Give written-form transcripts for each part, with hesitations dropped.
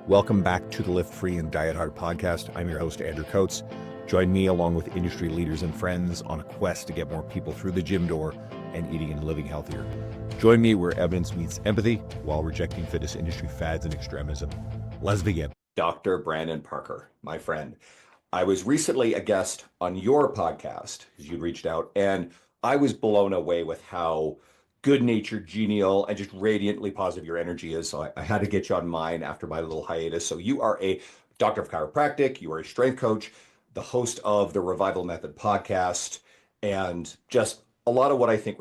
Welcome back to the Lift Free and Diet Hard podcast. I'm your host, Andrew Coates. Join me along with industry leaders and friends on a quest to get more people through the gym door and eating and living healthier. Join me where evidence meets empathy while rejecting fitness industry fads and extremism. Let's begin. Dr. Brandon Parker, my friend. I was recently a guest on your podcast, as you reached out, and I was blown away with how good-natured, genial, and just radiantly positive your energy is. So I had to get you on mine after my little hiatus. So you are a doctor of chiropractic, you are a strength coach, the host of the Revival Method podcast, and just a lot of what I think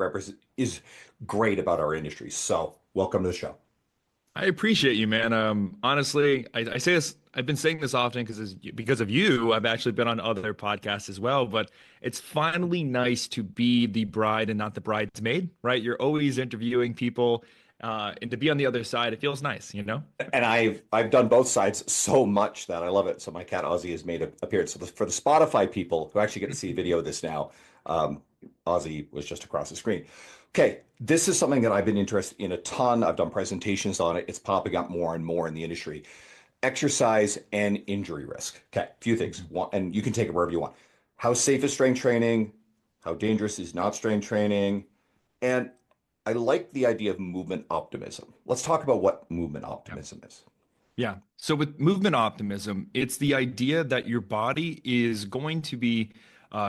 is great about our industry. So welcome to the show. I appreciate you, man. Honestly, I say this, I've been saying this often because of you. I've actually been on other podcasts as well, but it's finally nice to be the bride and not the bridesmaid, right? You're always interviewing people, and to be on the other side, it feels nice, you know? And I've done both sides so much that I love it. So my cat Ozzy has made an appearance. So for the Spotify people who actually get to see a video of this now, Ozzy was just across the screen. Okay, this is something that I've been interested in a ton. I've done presentations on it. It's popping up more and more in the industry. Exercise and injury risk. Okay, a few things. One, and you can take it wherever you want. How safe is strength training? How dangerous is not strength training? And I like the idea of movement optimism. Let's talk about what movement optimism is. Yeah. So with movement optimism, it's the idea that your body is going to be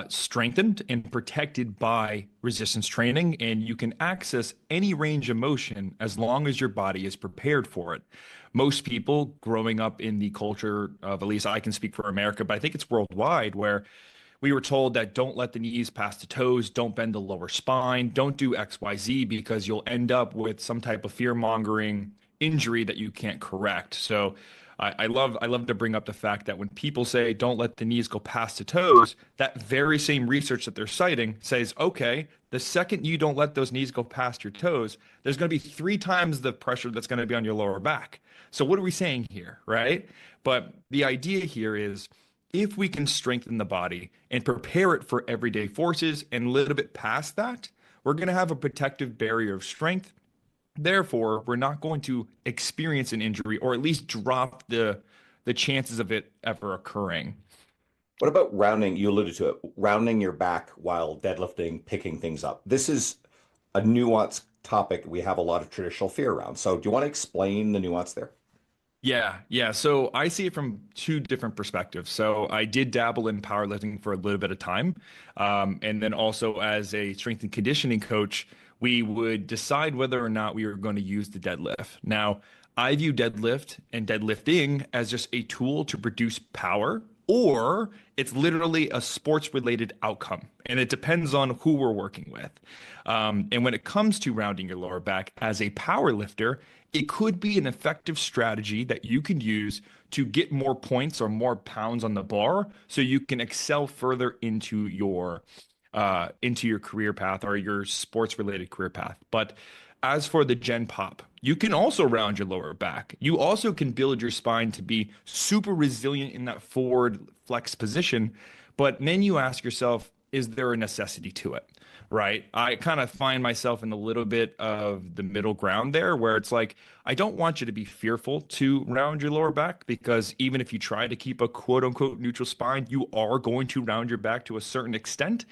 strengthened and protected by resistance training, and you can access any range of motion as long as your body is prepared for it. Most people growing up in the culture of, at least I can speak for America, but I think it's worldwide, where we were told that don't let the knees pass the toes, don't bend the lower spine, don't do XYZ because you'll end up with some type of fear-mongering injury that you can't correct. So I love to bring up the fact that when people say don't let the knees go past the toes, that very same research that they're citing says, okay, the second you don't let those knees go past your toes, there's going to be 3 times the pressure that's going to be on your lower back. So what are we saying here, right? But the idea here is if we can strengthen the body and prepare it for everyday forces and a little bit past that, we're going to have a protective barrier of strength. Therefore, we're not going to experience an injury or at least drop the chances of it ever occurring. What about rounding? You alluded to it, rounding your back while deadlifting, picking things up. This is a nuanced topic we have a lot of traditional fear around. So do you want to explain the nuance there? Yeah. So I see it from 2 different perspectives. So I did dabble in powerlifting for a little bit of time. And then also as a strength and conditioning coach, we would decide whether or not we were going to use the deadlift. Now, I view deadlift and deadlifting as just a tool to produce power, or it's literally a sports related outcome. And it depends on who we're working with. And when it comes to rounding your lower back as a power lifter, it could be an effective strategy that you can use to get more points or more pounds on the bar so you can excel further into your career path or your sports related career path. But as for the Gen Pop, you can also round your lower back. You also can build your spine to be super resilient in that forward flex position. But then you ask yourself, is there a necessity to it? Right? I kind of find myself in a little bit of the middle ground there where it's like, I don't want you to be fearful to round your lower back because even if you try to keep a quote unquote neutral spine, you are going to round your back to a certain extent.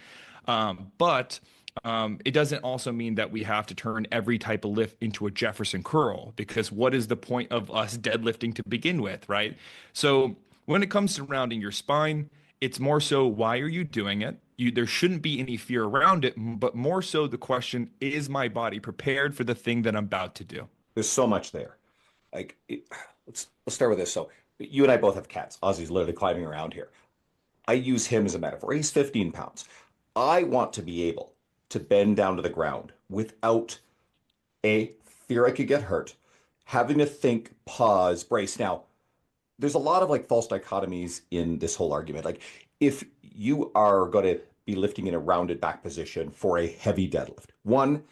But it doesn't also mean that we have to turn every type of lift into a Jefferson curl because what is the point of us deadlifting to begin with, right? So when it comes to rounding your spine, it's more so why are you doing it? There shouldn't be any fear around it, but more so the question, is my body prepared for the thing that I'm about to do? There's so much there. Like, let's start with this. So you and I both have cats. Ozzy's literally climbing around here. I use him as a metaphor. He's 15 pounds. I want to be able to bend down to the ground without fear I could get hurt, having to think, pause, brace. Now, there's a lot of like false dichotomies in this whole argument. Like if you are going to be lifting in a rounded back position for a heavy deadlift, one,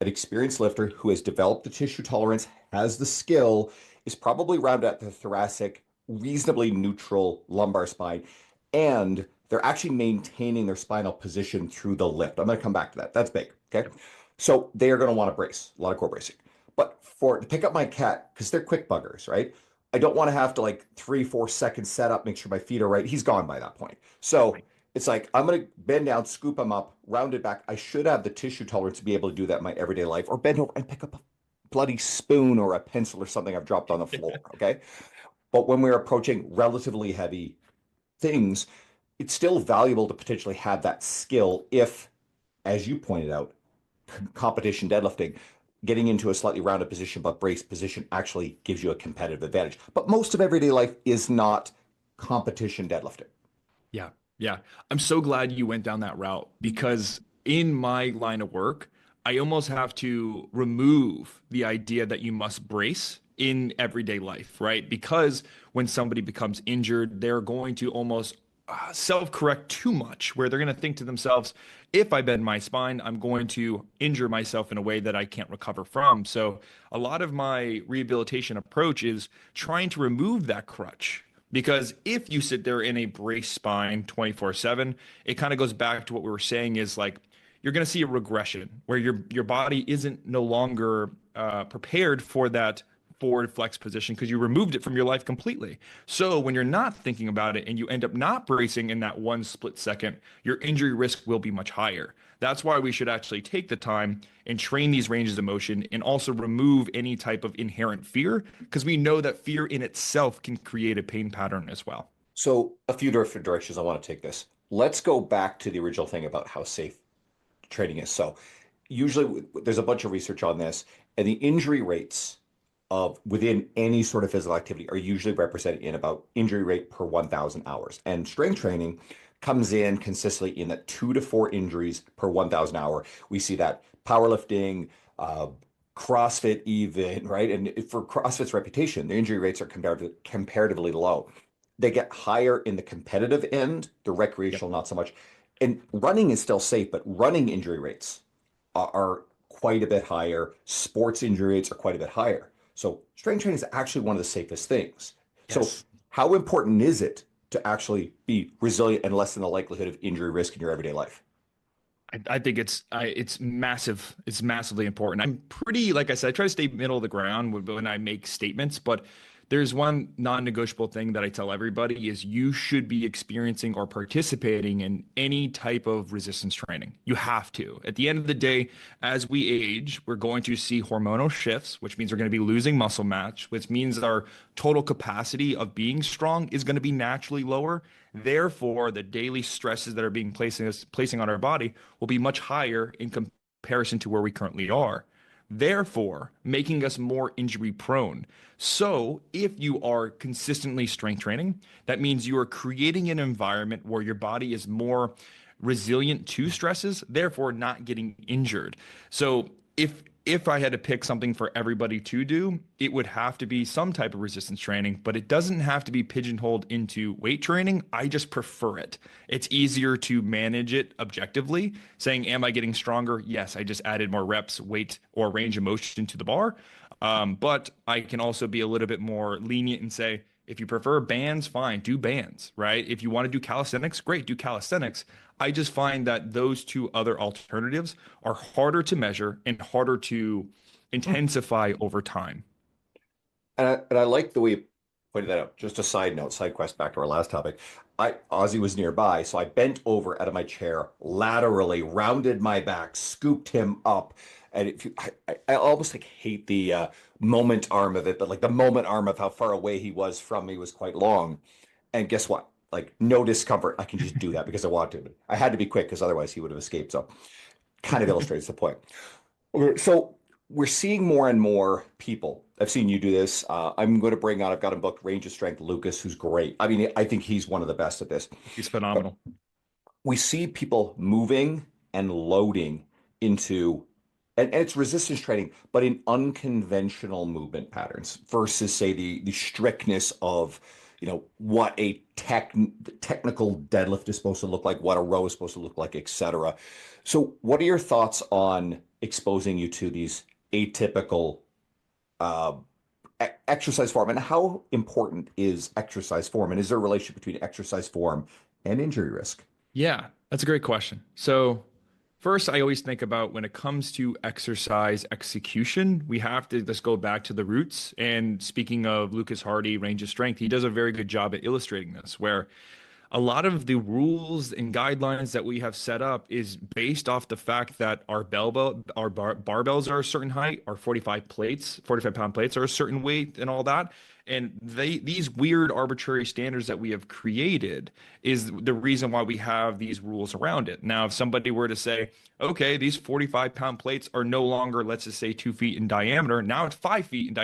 an experienced lifter who has developed the tissue tolerance, has the skill, is probably rounded at the thoracic, reasonably neutral lumbar spine, and they're actually maintaining their spinal position through the lift. I'm going to come back to that. That's big. Okay. So they are going to want to brace, a lot of core bracing. But to pick up my cat, because they're quick buggers, right? I don't want to have to like 3, 4 seconds set up, make sure my feet are right. He's gone by that point. So it's like I'm gonna bend down, scoop him up, round it back. I should have the tissue tolerance to be able to do that in my everyday life, or bend over and pick up a bloody spoon or a pencil or something I've dropped on the floor. Okay. But when we're approaching relatively heavy things, it's still valuable to potentially have that skill if, as you pointed out, competition deadlifting, getting into a slightly rounded position but braced position actually gives you a competitive advantage. But most of everyday life is not competition deadlifting. Yeah, yeah. I'm so glad you went down that route because in my line of work, I almost have to remove the idea that you must brace in everyday life, right? Because when somebody becomes injured, they're going to almost self-correct too much, where they're going to think to themselves, if I bend my spine, I'm going to injure myself in a way that I can't recover from. So a lot of my rehabilitation approach is trying to remove that crutch. Because if you sit there in a brace spine 24/7, it kind of goes back to what we were saying is like you're going to see a regression where your body isn't no longer prepared for that forward flex position because you removed it from your life completely. So when you're not thinking about it and you end up not bracing in that one split second, your injury risk will be much higher. That's why we should actually take the time and train these ranges of motion and also remove any type of inherent fear because we know that fear in itself can create a pain pattern as well. So, a few different directions I want to take this. Let's go back to the original thing about how safe training is. So, usually there's a bunch of research on this, and the injury rates of within any sort of physical activity are usually represented in about injury rate per 1,000 hours. And strength training comes in consistently in that 2 to 4 injuries per 1,000 hour. We see that powerlifting, uh, CrossFit, even, right? And for CrossFit's reputation, the injury rates are comparatively low. They get higher in the competitive end, the Yep. recreational, not so much. And running is still safe, but running injury rates are quite a bit higher. Sports injury rates are quite a bit higher. So strength training is actually one of the safest things. So Yes. how important is it to actually be resilient and lessen the likelihood of injury risk in your everyday life? I think it's massive. It's massively important. I'm pretty, like I said, I try to stay middle of the ground when I make statements, but there's one non-negotiable thing that I tell everybody is you should be experiencing or participating in any type of resistance training. You have to. At the end of the day, as we age, we're going to see hormonal shifts, which means we're going to be losing muscle mass, which means our total capacity of being strong is going to be naturally lower. Therefore, the daily stresses that are being placing on our body will be much higher in comparison to where we currently are. Therefore, making us more injury prone. So, if you are consistently strength training, that means you are creating an environment where your body is more resilient to stresses, therefore not getting injured. So, if I had to pick something for everybody to do, it would have to be some type of resistance training, but it doesn't have to be pigeonholed into weight training. I just prefer it. It's easier to manage it objectively, saying, am I getting stronger? Yes, I just added more reps, weight, or range of motion to the bar. But I can also be a little bit more lenient and say, if you prefer bands, fine, do bands, right? If you want to do calisthenics, great, do calisthenics. I just find that those two other alternatives are harder to measure and harder to intensify over time. And I like the way you pointed that out. Just a side note, side quest back to our last topic. Ozzy was nearby, so I bent over out of my chair, laterally rounded my back, scooped him up. And if you, I almost like hate the moment arm of it, but like the moment arm of how far away he was from me was quite long. And guess what? Like no discomfort. I can just do that because I want to. I had to be quick because otherwise he would have escaped. So kind of illustrates the point. So we're seeing more and more people. I've seen you do this. I'm going to bring on, I've got him booked, Range of Strength Lucas, who's great. I mean, I think he's one of the best at this. He's But phenomenal. we see people moving and loading into, and it's resistance training, but in unconventional movement patterns versus, say, the strictness of, what a technical deadlift is supposed to look like, what a row is supposed to look like, etc. So, what are your thoughts on exposing you to these atypical uh, exercise form, and how important is exercise form, and is there a relationship between exercise form and injury risk? Yeah, that's a great question. So First, I always think about when it comes to exercise execution, we have to just go back to the roots. And speaking of Lucas Hardy, Range of Strength, he does a very good job at illustrating this, where a lot of the rules and guidelines that we have set up is based off the fact that barbells are a certain height, our 45 pound plates are a certain weight and all that. And these weird arbitrary standards that we have created is the reason why we have these rules around it. Now, if somebody were to say, okay, these 45-pound plates are no longer, let's just say 2 feet in diameter, now it's 5 feet in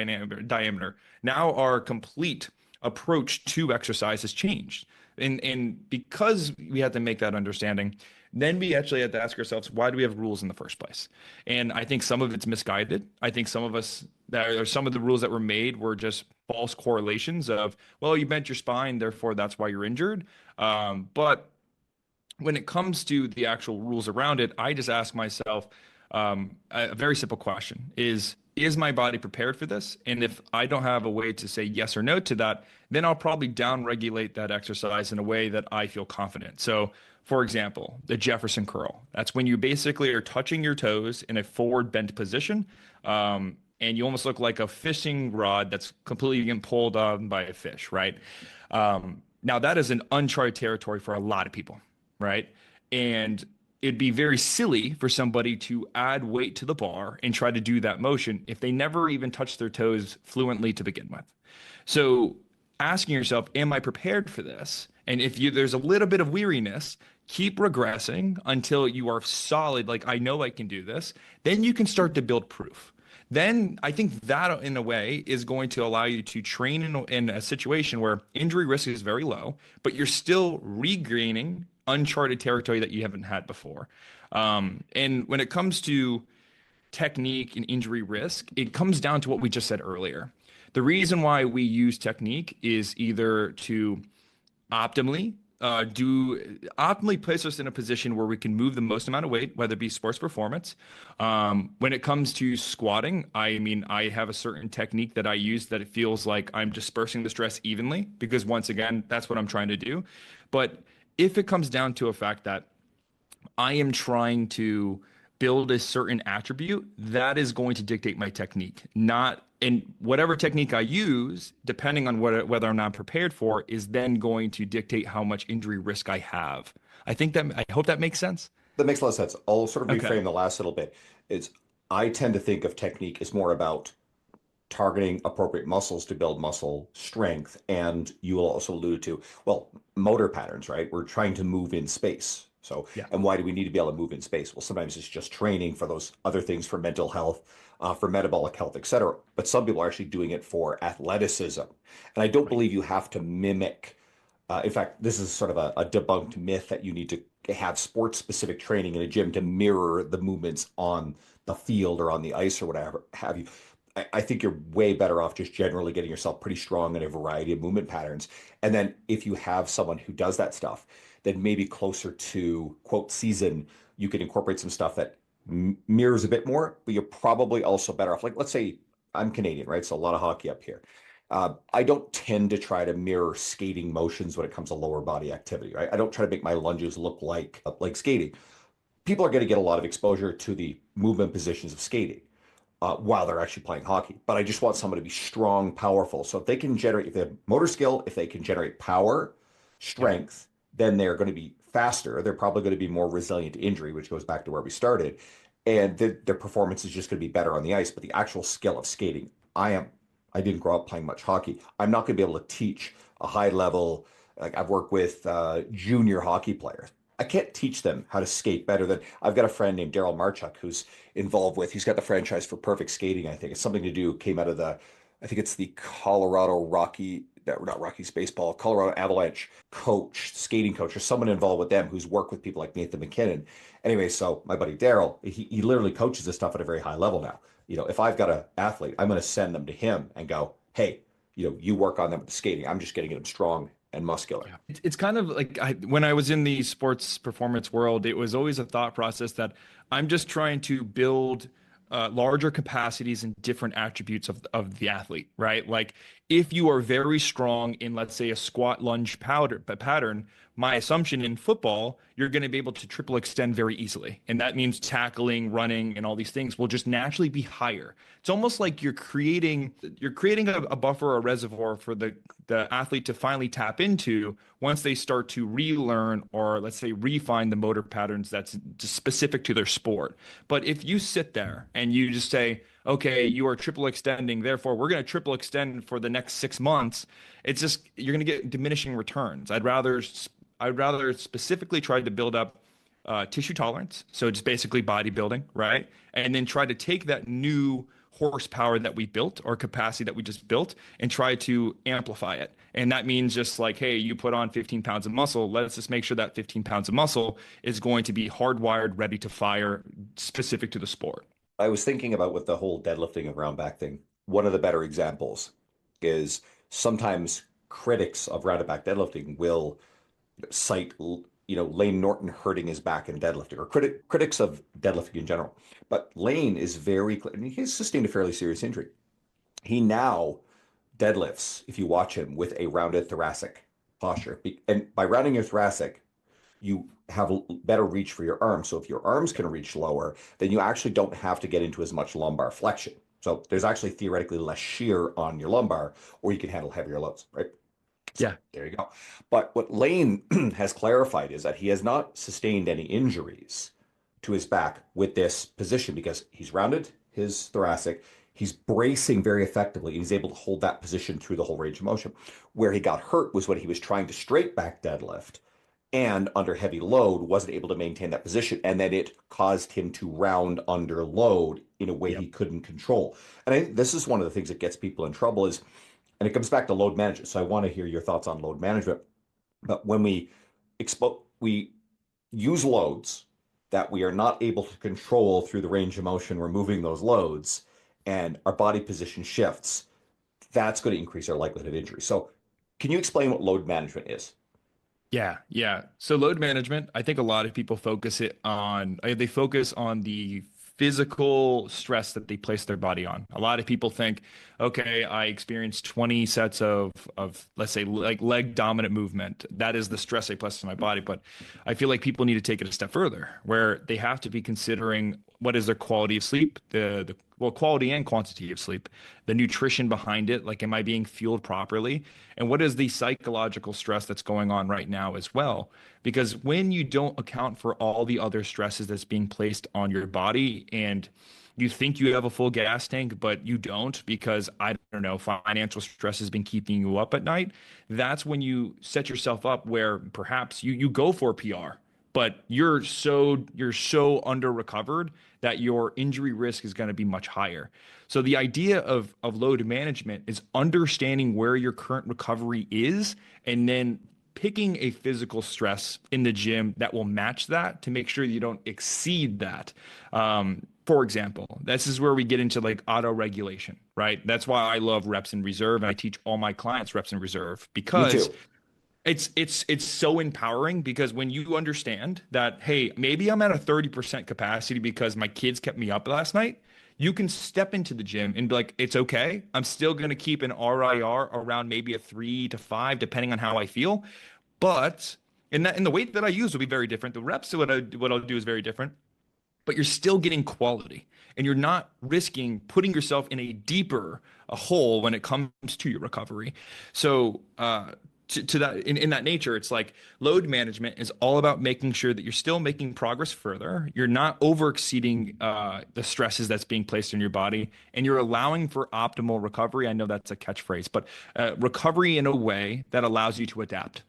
diameter. Now our complete approach to exercise has changed. And because we had to make that understanding, then we actually had to ask ourselves, why do we have rules in the first place? And I think some of it's misguided. I think some of the rules that were made were just false correlations of, well, you bent your spine, therefore that's why you're injured. But when it comes to the actual rules around it, I just ask myself a very simple question is my body prepared for this? And if I don't have a way to say yes or no to that, then I'll probably down-regulate that exercise in a way that I feel confident. So, for example, the Jefferson curl. That's when you basically are touching your toes in a forward bent position, and you almost look like a fishing rod that's completely getting pulled on by a fish, right? Now, that is an uncharted territory for a lot of people, right? And it'd be very silly for somebody to add weight to the bar and try to do that motion if they never even touched their toes fluently to begin with. So asking yourself, am I prepared for this? And if there's a little bit of weariness, keep regressing until you are solid, like I know I can do this. Then you can start to build proof. Then I think that in a way is going to allow you to train in a situation where injury risk is very low, but you're still regaining uncharted territory that you haven't had before. And when it comes to technique and injury risk, it comes down to what we just said earlier. The reason why we use technique is either to optimally place us in a position where we can move the most amount of weight, whether it be sports performance. When it comes to squatting, I mean, I have a certain technique that I use that it feels like I'm dispersing the stress evenly, because once again, that's what I'm trying to do. But if it comes down to a fact that I am trying to build a certain attribute, that is going to dictate my technique. Not and whatever technique I use, depending on whether or not I'm prepared for, is then going to dictate how much injury risk I have. I hope that makes sense. That makes a lot of sense. I'll sort of Okay. reframe the last little bit. Is I tend to think of technique as more about targeting appropriate muscles to build muscle strength. And you will also allude to, well, motor patterns, right? We're trying to move in space. So, Yeah. and why do we need to be able to move in space? Well, sometimes it's just training for those other things, for mental health, for metabolic health, et cetera. But some people are actually doing it for athleticism. And I don't Right. believe you have to mimic. In fact, this is sort of a debunked myth that you need to have sports specific training in a gym to mirror the movements on the field or on the ice or whatever have you. I think you're way better off just generally getting yourself pretty strong in a variety of movement patterns. And then if you have someone who does that stuff, then maybe closer to quote season, you can incorporate some stuff that mirrors a bit more, but you're probably also better off. Like, let's say I'm Canadian, right? So a lot of hockey up here. I don't tend to try to mirror skating motions when it comes to lower body activity, right? I don't try to make my lunges look like skating. People are going to get a lot of exposure to the movement positions of skating while they're actually playing hockey. But I just want someone to be strong, powerful. So if they can generate, if they have motor skill, if they can generate power, Yep. strength, then they're going to be faster. They're probably going to be more resilient to injury, which goes back to where we started. And their performance is just going to be better on the ice. But the actual skill of skating, I didn't grow up playing much hockey. I'm not going to be able to teach a high level. Like I've worked with junior hockey players. I can't teach them how to skate better than I've got a friend named Daryl Marchuk who's involved with. He's got the franchise for Perfect Skating. I think it's something to do. Came out of I think it's the Colorado Rocky, not Rockies baseball, Colorado Avalanche coach, skating coach, or someone involved with them who's worked with people like Nathan McKinnon. Anyway, so my buddy Daryl, he literally coaches this stuff at a very high level now. If I've got an athlete, I'm going to send them to him and go, hey, you work on them with the skating. I'm just getting them strong and muscular. Yeah. It's kind of like when I was in the sports performance world, it was always a thought process that I'm just trying to build larger capacities and different attributes of the athlete, right? Like if you are very strong in, let's say, a squat lunge pattern, my assumption in football, you're going to be able to triple extend very easily. And that means tackling, running, and all these things will just naturally be higher. It's almost like you're creating a buffer, a reservoir for the athlete to finally tap into once they start to relearn or, let's say, refine the motor patterns that's specific to their sport. But if you sit there and you just say, okay, you are triple extending, therefore we're going to triple extend for the next 6 months, it's just you're going to get diminishing returns. I'd rather specifically try to build up tissue tolerance, so just basically bodybuilding, right? And then try to take that new horsepower that we built or capacity that we just built and try to amplify it. And that means just like, hey, you put on 15 pounds of muscle. Let's just make sure that 15 pounds of muscle is going to be hardwired, ready to fire, specific to the sport. I was thinking about with the whole deadlifting and round back thing. One of the better examples is sometimes critics of rounded back deadlifting will cite, Lane Norton hurting his back in deadlifting, or critics of deadlifting in general. But Lane is very clear. I mean, he's sustained a fairly serious injury. He now deadlifts, if you watch him, with a rounded thoracic posture. And by rounding your thoracic, you have better reach for your arms. So if your arms can reach lower, then you actually don't have to get into as much lumbar flexion. So there's actually theoretically less shear on your lumbar, or you can handle heavier loads, right? So Yeah. there you go. But what Lane has clarified is that he has not sustained any injuries to his back with this position because he's rounded his thoracic. He's bracing very effectively, and he's able to hold that position through the whole range of motion. Where he got hurt was when he was trying to straight back deadlift and under heavy load wasn't able to maintain that position. And then it caused him to round under load in a way Yep. he couldn't control. And I think this is one of the things that gets people in trouble is, and it comes back to load management. So I want to hear your thoughts on load management. But when we use loads that we are not able to control through the range of motion, we're moving those loads and our body position shifts, that's going to increase our likelihood of injury. So can you explain what load management is? Yeah, yeah. So load management, I think a lot of people they focus on the physical stress that they place their body on. A lot of people think, okay, I experienced 20 sets of let's say like leg dominant movement. That is the stress I place on my body. But I feel like people need to take it a step further, where they have to be considering what is their quality of sleep, the quality and quantity of sleep, the nutrition behind it, like am I being fueled properly? And what is the psychological stress that's going on right now as well? Because when you don't account for all the other stresses that's being placed on your body and you think you have a full gas tank, but you don't because I don't know, financial stress has been keeping you up at night. That's when you set yourself up where perhaps you go for PR, but you're so under recovered that your injury risk is going to be much higher. So the idea of load management is understanding where your current recovery is and then picking a physical stress in the gym that will match that to make sure you don't exceed that. For example, this is where we get into like auto regulation, right? That's why I love reps in reserve and I teach all my clients reps in reserve Me because too. it's so empowering because when you understand that, hey, maybe I'm at a 30% capacity because my kids kept me up last night, you can step into the gym and be like, it's okay. I'm still going to keep an RIR around maybe a 3 to 5, depending on how I feel. But in the weight that I use will be very different. The reps, what I'll do is very different, but you're still getting quality and you're not risking putting yourself in a hole when it comes to your recovery. So, to that in that nature, it's like load management is all about making sure that you're still making progress further. You're not over exceeding the stresses that's being placed in your body, and you're allowing for optimal recovery. I know that's a catchphrase, but recovery in a way that allows you to adapt.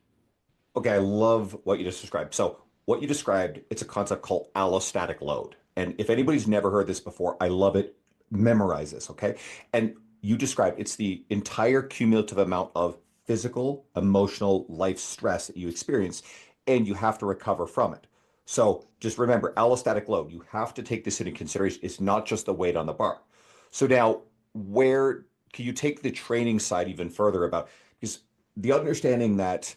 Okay, I love what you just described. So, what you described, it's a concept called allostatic load. And if anybody's never heard this before, I love it. Memorize this, okay? And you described it's the entire cumulative amount of physical, emotional, life stress that you experience, and you have to recover from it. So, just remember, allostatic load, you have to take this into consideration. It's not just the weight on the bar. So now, where can you take the training side even further about because the understanding that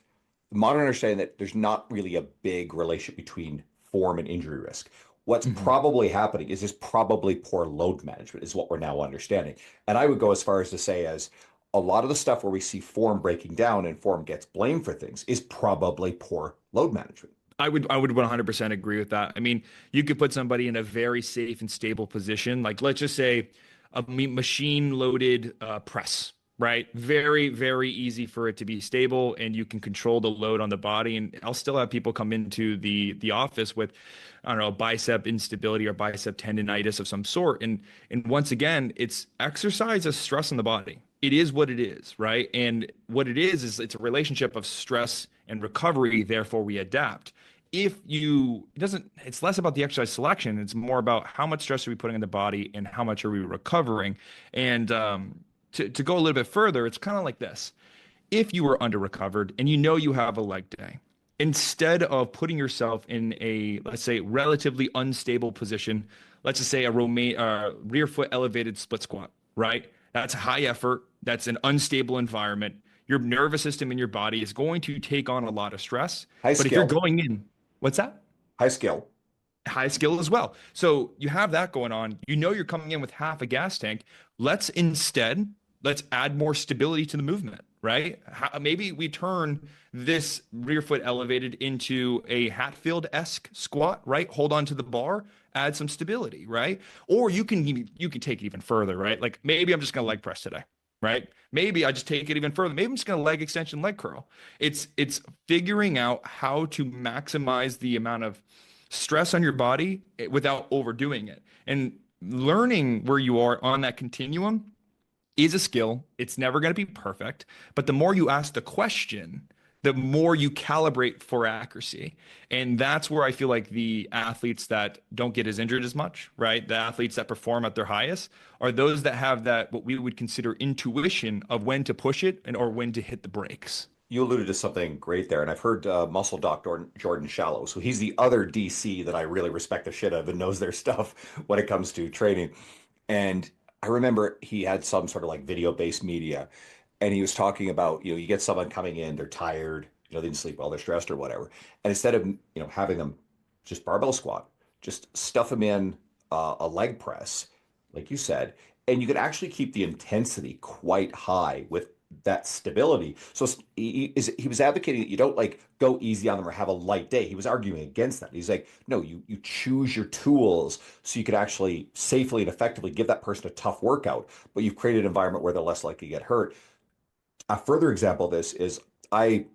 modern understanding that there's not really a big relationship between form and injury risk. What's Mhm. probably happening is probably poor load management is what we're now understanding. And I would go as far as to say as a lot of the stuff where we see form breaking down and form gets blamed for things is probably poor load management. I would 100% agree with that. I mean, you could put somebody in a very safe and stable position. Like let's just say a machine loaded press, right? Very, very easy for it to be stable and you can control the load on the body. And I'll still have people come into the office with, I don't know, bicep instability or bicep tendonitis of some sort. And once again, it's exercise as stress on the body. It is what it is, right? And what it is it's a relationship of stress and recovery, therefore we adapt. If you it doesn't It's less about the exercise selection, it's more about how much stress are we putting in the body and how much are we recovering. And to go a little bit further, it's kind of like this. If you were under recovered and you know you have a leg day, instead of putting yourself in a, let's say, relatively unstable position, let's just say rear foot elevated split squat, right? That's high effort. That's an unstable environment. Your nervous system in your body is going to take on a lot of stress. High But if you're skill, going in, what's that? high skill. High skill as well. So you have that going on. You know you're coming in with half a gas tank. Let's add more stability to the movement, right? Maybe we turn this rear foot elevated into a Hatfield-esque squat, right? Hold on to the bar, add some stability, right? Or you can take it even further, right? Like maybe I'm just gonna leg press today, right? Maybe I just take it even further. Maybe I'm just gonna leg extension, leg curl. It's figuring out how to maximize the amount of stress on your body without overdoing it. And learning where you are on that continuum is a skill. It's never going to be perfect, but the more you ask the question, the more you calibrate for accuracy. And that's where I feel like the athletes that don't get as injured as much, right? The athletes that perform at their highest are those that have that, what we would consider intuition of when to push it and or when to hit the brakes. You alluded to something great there, and I've heard Muscle Doc Jordan Shallow. So he's the other DC that I really respect the shit out of and knows their stuff when it comes to training. And I remember he had some sort of like video-based media, and he was talking about, you get someone coming in, they're tired, they didn't sleep well, they're stressed or whatever. And instead of, having them just barbell squat, just stuff them in a leg press, like you said, and you could actually keep the intensity quite high with that stability. So he was advocating that you don't like go easy on them or have a light day. He was arguing against that. He's like, no, you choose your tools so you could actually safely and effectively give that person a tough workout, but you've created an environment where they're less likely to get hurt. A further example of this is I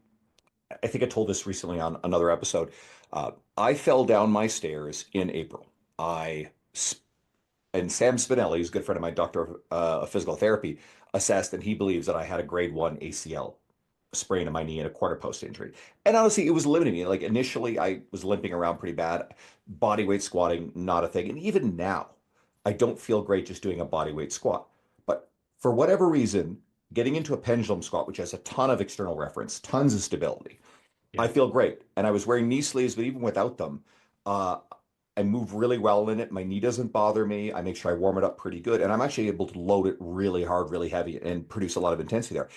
think I told this recently on another episode. I fell down my stairs in April. And Sam Spinelli, who's a good friend of mine, doctor of physical therapy, assessed, and he believes that I had a grade 1 ACL sprain in my knee and a quarter post injury. And honestly, it was limiting me. Like initially, I was limping around pretty bad. Body weight squatting, not a thing. And even now, I don't feel great just doing a body weight squat. But for whatever reason, getting into a pendulum squat, which has a ton of external reference, tons of stability, I Yeah. feel great. And I was wearing knee sleeves, but even without them, uh, I move really well in it. My knee doesn't bother me. I make sure I warm it up pretty good. And I'm actually able to load it really hard, really heavy, and produce a lot of intensity there.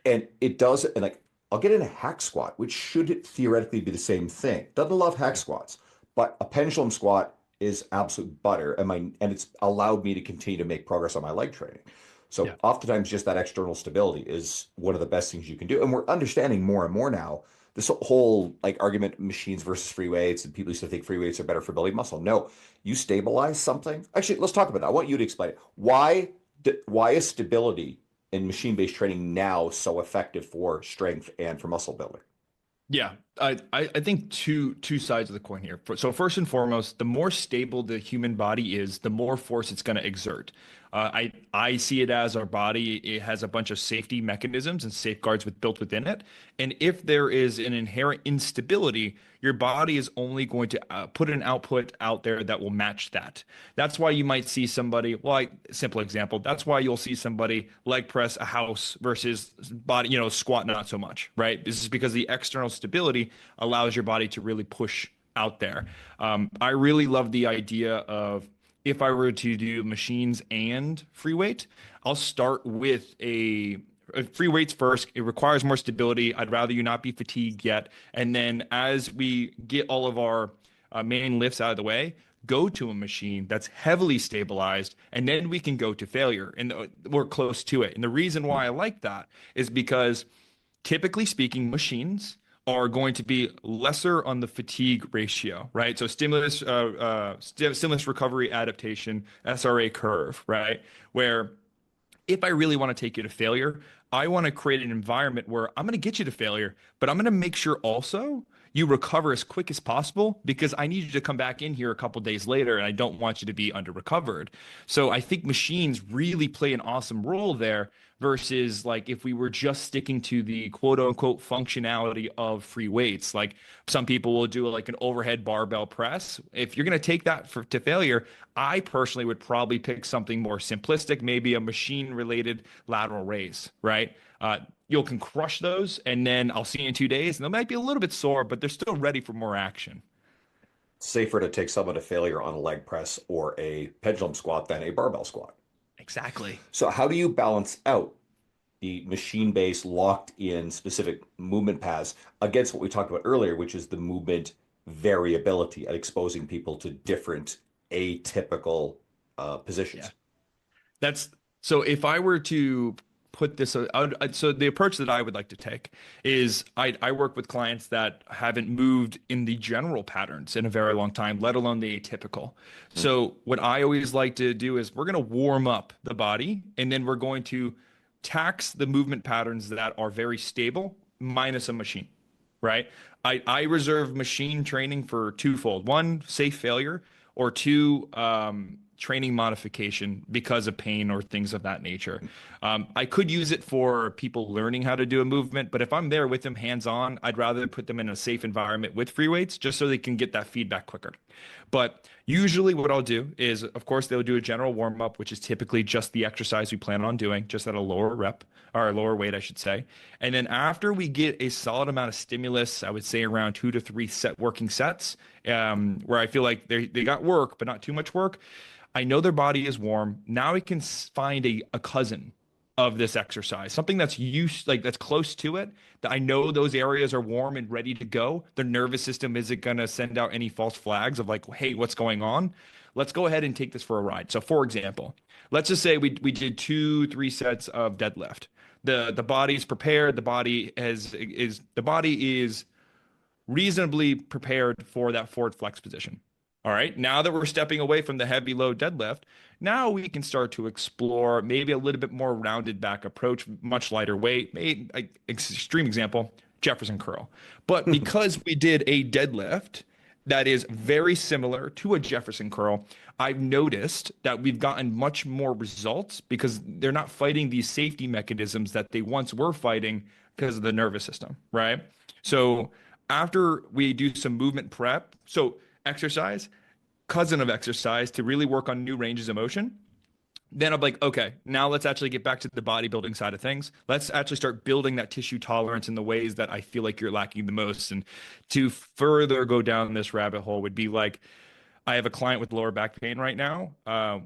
And it does, and like I'll get in a hack squat, which should theoretically be the same thing. Doesn't love hack squats, but a pendulum squat is absolute butter. And it's allowed me to continue to make progress on my leg training. So Yeah. oftentimes just that external stability is one of the best things you can do. And we're understanding more and more now this whole like argument machines versus free weights, and people used to think free weights are better for building muscle. No, you stabilize something. Actually, let's talk about that. I want you to explain it. Why is stability in machine-based training now so effective for strength and for muscle building? Yeah, I think two sides of the coin here. So first and foremost, the more stable the human body is, the more force it's going to exert. I see it as our body, it has a bunch of safety mechanisms and safeguards built within it. And if there is an inherent instability, your body is only going to put an output out there that will match that. That's why you might see somebody, simple example, that's why you'll see somebody leg press a house versus body, squat not so much, right? This is because the external stability allows your body to really push out there. I really love the idea of if I were to do machines and free weight, I'll start with a free weights first. It requires more stability. I'd rather you not be fatigued yet. And then as we get all of our main lifts out of the way, go to a machine that's heavily stabilized, and then we can go to failure, and we're close to it. And the reason why I like that is because typically speaking, machines are going to be lesser on the fatigue ratio, right? So stimulus recovery adaptation, SRA curve, right? Where if I really want to take you to failure, I want to create an environment where I'm going to get you to failure, but I'm going to make sure also you recover as quick as possible because I need you to come back in here a couple days later and I don't want you to be under recovered. So I think machines really play an awesome role there versus like if we were just sticking to the quote unquote functionality of free weights. Like some people will do like an overhead barbell press. If you're going to take that to failure, I personally would probably pick something more simplistic, maybe a machine related lateral raise, right? You can crush those, and then I'll see you in 2 days, and they might be a little bit sore, but they're still ready for more action. Safer to take someone to failure on a leg press or a pendulum squat than a barbell squat. Exactly. So how do you balance out the machine-based locked-in specific movement paths against what we talked about earlier, which is the movement variability and exposing people to different atypical Yeah. positions? That's so if I were to put this, so the approach that I would like to take is I work with clients that haven't moved in the general patterns in a very long time, let alone the atypical. So what I always like to do is we're going to warm up the body and then we're going to tax the movement patterns that are very stable minus a machine, right? I reserve machine training for twofold. One, safe failure, or two, training modification because of pain or things of that nature. I could use it for people learning how to do a movement, but if I'm there with them hands on, I'd rather put them in a safe environment with free weights just so they can get that feedback quicker. But usually, what I'll do is, of course, they'll do a general warm up, which is typically just the exercise we plan on doing, just at a lower rep or a lower weight, I should say. And then after we get a solid amount of stimulus, I would say around 2 to 3 set working sets, where I feel like they got work, but not too much work. I know their body is warm. Now we can find a cousin of this exercise, something that's used, like that's close to it, that I know those areas are warm and ready to go. Their nervous system isn't going to send out any false flags of like, hey, what's going on? Let's go ahead and take this for a ride. So, for example, let's just say we did 2, 3 sets of deadlift. The body's prepared. The body is reasonably prepared for that forward flex position. All right. Now that we're stepping away from the heavy load deadlift, now we can start to explore maybe a little bit more rounded back approach, much lighter weight. Extreme example, Jefferson curl. But because we did a deadlift that is very similar to a Jefferson curl, I've noticed that we've gotten much more results because they're not fighting these safety mechanisms that they once were fighting because of the nervous system, right? So after we do some movement prep, so exercise, cousin of exercise to really work on new ranges of motion. Then I'm like, okay, now let's actually get back to the bodybuilding side of things. Let's actually start building that tissue tolerance in the ways that I feel like you're lacking the most. And to further go down this rabbit hole would be like, I have a client with lower back pain right now.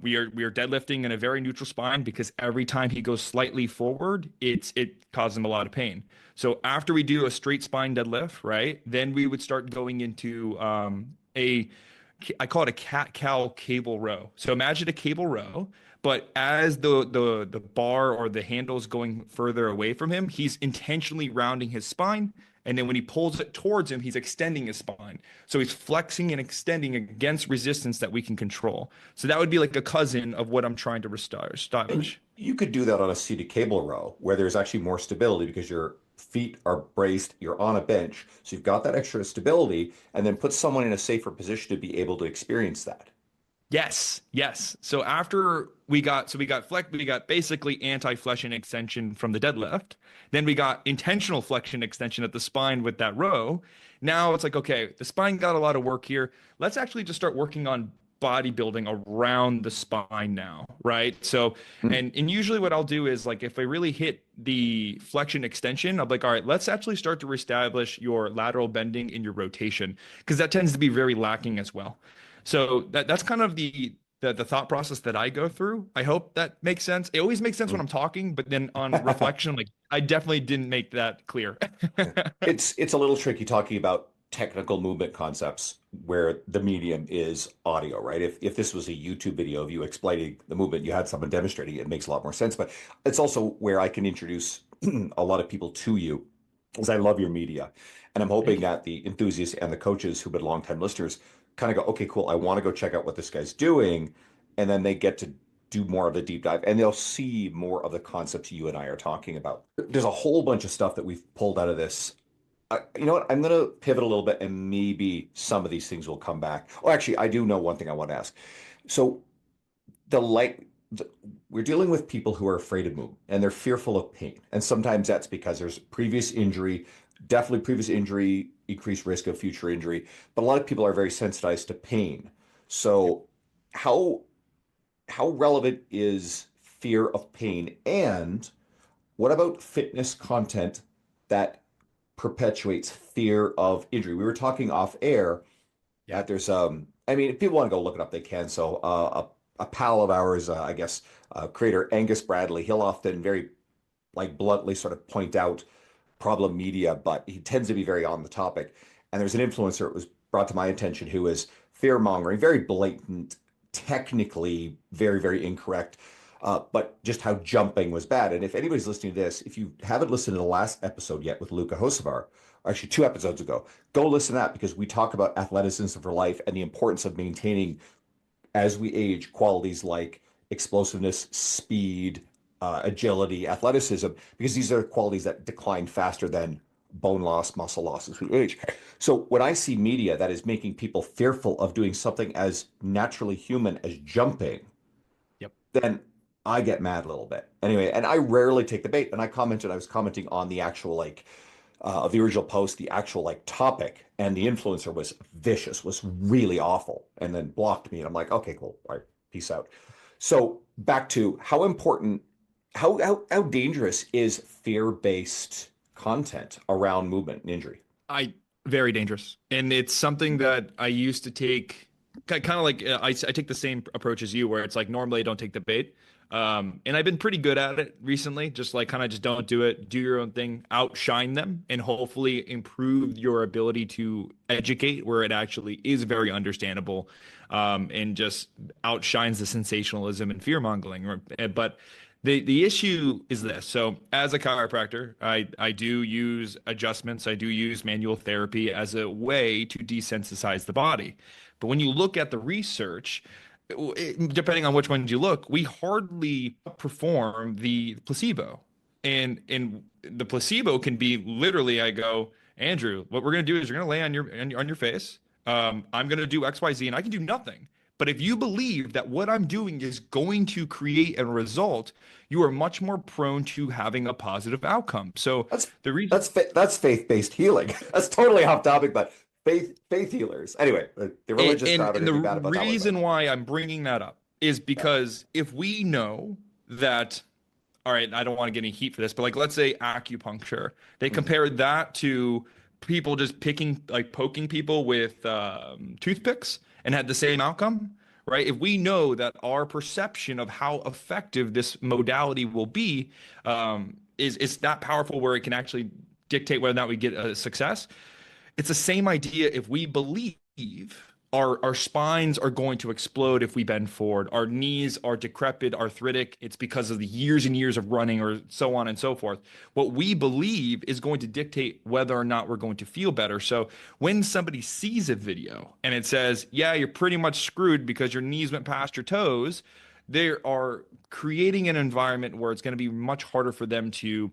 We are deadlifting in a very neutral spine because every time he goes slightly forward, it causes him a lot of pain. So after we do a straight spine deadlift, right, then we would start going into a I call it a cat cow cable row. So imagine a cable row, but as the bar or the handle is going further away from him, he's intentionally rounding his spine. And then when he pulls it towards him, he's extending his spine. So he's flexing and extending against resistance that we can control. So that would be like a cousin of what I'm trying to And establish. you could do that on a seated cable row where there's actually more stability because your feet are braced, you're on a bench. So you've got that extra stability, and then put someone in a safer position to be able to experience that. Yes, yes. So after we got basically anti-flexion extension from the deadlift. Then we got intentional flexion extension at the spine with that row. Now it's like, okay, the spine got a lot of work here. Let's actually just start working on bodybuilding around the spine now, right? So, Hmm. and usually what I'll do is like if I really hit the flexion extension, I'm like, all right, let's actually start to reestablish your lateral bending in your rotation because that tends to be very lacking as well. So that's kind of the thought process that I go through. I hope that makes sense. It always makes sense when I'm talking, but then on reflection, like I definitely didn't make that clear. It's a little tricky talking about technical movement concepts where the medium is audio, right? If this was a YouTube video of you explaining the movement, you had someone demonstrating it, it makes a lot more sense. But it's also where I can introduce a lot of people to you, as I love your media. And I'm hoping Thank you. that the enthusiasts and the coaches who've been longtime listeners kind of go, okay, cool, I want to go check out what this guy's doing. And then they get to do more of the deep dive and they'll see more of the concepts you and I are talking about. There's a whole bunch of stuff that we've pulled out of this. You know what? I'm going to pivot a little bit and maybe some of these things will come back. Oh, actually, I do know one thing I want to ask. So the like we're dealing with people who are afraid of movement and they're fearful of pain. And sometimes that's because there's previous injury, definitely previous injury, increased risk of future injury. But a lot of people are very sensitized to pain. Yep. So how how relevant is fear of pain? And what about fitness content that perpetuates fear of injury? We were talking off air Yeah. that there's I mean, if people want to go look it up, they can. So a pal of ours, I guess, creator Angus Bradley, he'll often very like bluntly sort of point out problem media, but he tends to be very on the topic. And there's an influencer that was brought to my attention who is fear mongering, very blatant, technically very, very incorrect, but just how jumping was bad. And if anybody's listening to this, if you haven't listened to the last episode yet with Luca Hocevar, actually 2 episodes ago, go listen to that because we talk about athleticism for life and the importance of maintaining as we age qualities like explosiveness, speed, agility, athleticism, because these are qualities that decline faster than bone loss, muscle loss as we age. So when I see media that is making people fearful of doing something as naturally human as jumping, Yep. then I get mad a little bit. Anyway, and I rarely take the bait. And I was commenting on the actual like of the original post, the actual like topic, and the influencer was vicious, was really awful, and then blocked me. And I'm like, okay, cool, all right, peace out. So back to how important, how dangerous is fear-based content around movement and injury? I Very dangerous, and it's something that I used to take kind of like I take the same approach as you, where it's like normally I don't take the bait, and I've been pretty good at it recently. Just like kind of just don't do it, do your own thing, outshine them, and hopefully improve your ability to educate where it actually is very understandable, and just outshines the sensationalism and fear mongering. But the issue is this. So as a chiropractor, I do use adjustments. I do use manual therapy as a way to desensitize the body. But when you look at the research, depending on which ones you look, we hardly perform the placebo. And the placebo can be literally, I go, Andrew, what we're gonna do is you're gonna lay on your face. I'm gonna do XYZ and I can do nothing. But if you believe that what I'm doing is going to create a result, you are much more prone to having a positive outcome. So That's the reason that's faith-based healing. That's totally off topic, but faith healers. Anyway, the and, religious and crowd are and going the to be bad about that one, but reason why I'm bringing that up is yeah. because if we know that, all right, I don't want to get any heat for this, but like let's say acupuncture, they Mhm. compared that to people just picking like poking people with toothpicks and had the same outcome, right? If we know that our perception of how effective this modality will be is that powerful where it can actually dictate whether or not we get a success, it's the same idea if we believe our spines are going to explode if we bend forward. Our knees are decrepit, arthritic. It's because of the years and years of running or so on and so forth. What we believe is going to dictate whether or not we're going to feel better. So when somebody sees a video and it says, yeah, you're pretty much screwed because your knees went past your toes, they are creating an environment where it's going to be much harder for them to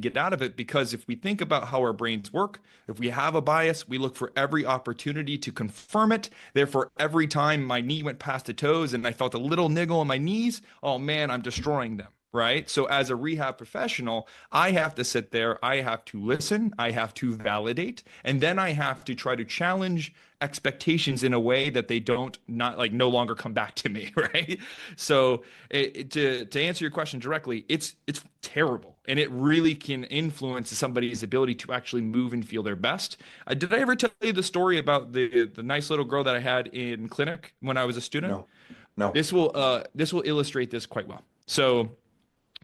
get out of it, because if we think about how our brains work, if we have a bias, we look for every opportunity to confirm it. Therefore, every time my knee went past the toes and I felt a little niggle in my knees, oh man, I'm destroying them. Right. So, as a rehab professional, I have to sit there, I have to listen, I have to validate, and then I have to try to challenge expectations in a way that they don't not like no longer come back to me. Right. So, to answer your question directly, it's terrible, and it really can influence somebody's ability to actually move and feel their best. Did I ever tell you the story about the nice little girl that I had in clinic when I was a student? No, no. This will illustrate this quite well. So